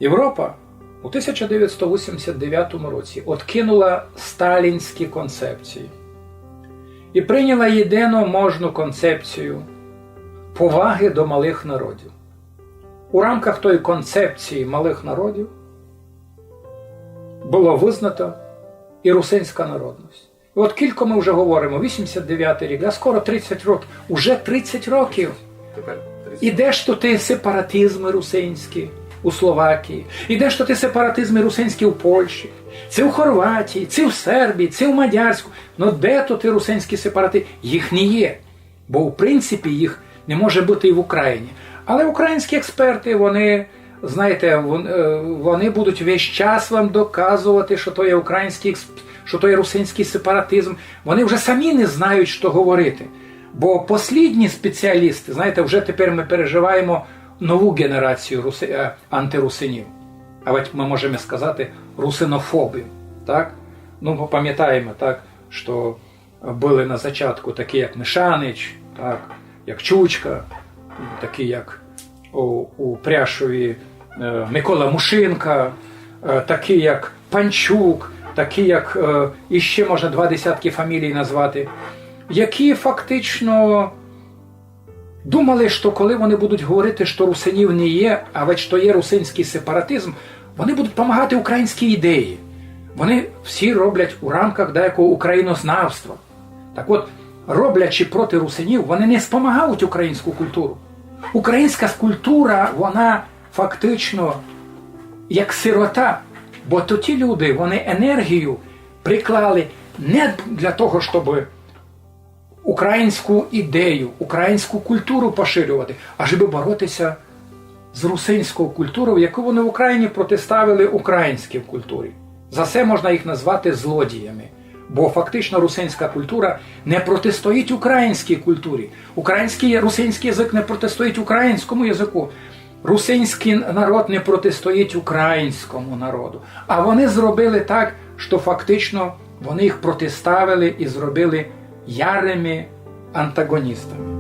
Європа у 1989 році откинула сталінські концепції і прийняла єдину можну концепцію поваги до малих народів. У рамках тої концепції малих народів було визнато і русинська народність. І от кілька ми вже говоримо, 89-й рік, а скоро 30 років. Уже 30 років. І де ж то ти сепаратизми русинські у Словакії, і де ж то ти сепаратизми русинські у Польщі, це у Хорватії, це в Сербії, це в Мадярську. Ну де то ти русинські сепарати? Їх не є. Бо в принципі їх не може бути і в Україні. Але українські експерти, вони, знаєте, вони будуть весь час вам доказувати, що то є український, що то є русинський сепаратизм. Вони вже самі не знають, що говорити. Бо послідні спеціалісти, знаєте, вже тепер ми переживаємо нову генерацію антирусинів. А от ми можемо сказати русинофобів. Так? Ну, пам'ятаємо, так, що були на зачатку такі, як Мишанич, так, як Чучка, такі, як у Пряшові Микола Мушинка, такі, як Панчук, такі, як іще можна 20 фамілій назвати, які фактично думали, що коли вони будуть говорити, що русинів не є, а ведь що є русинський сепаратизм, вони будуть допомагати українській ідеї. Вони всі роблять у рамках деякого українознавства. Так от, роблячи проти русинів, вони не спомагають українську культуру. Українська культура, вона фактично як сирота. Бо то ті люди, вони енергію приклали не для того, щоб українську ідею, українську культуру поширювати, а щоб боротися з русинською культурою, яку вони в Україні протиставили українській культурі. За це можна їх назвати злодіями. Бо фактично русинська культура не протистоїть українській культурі. Русинський язик не протистоїть українському язику. Русинський народ не протистоїть українському народу. А вони зробили так, що фактично вони їх протиставили і зробили ярими антагоністами.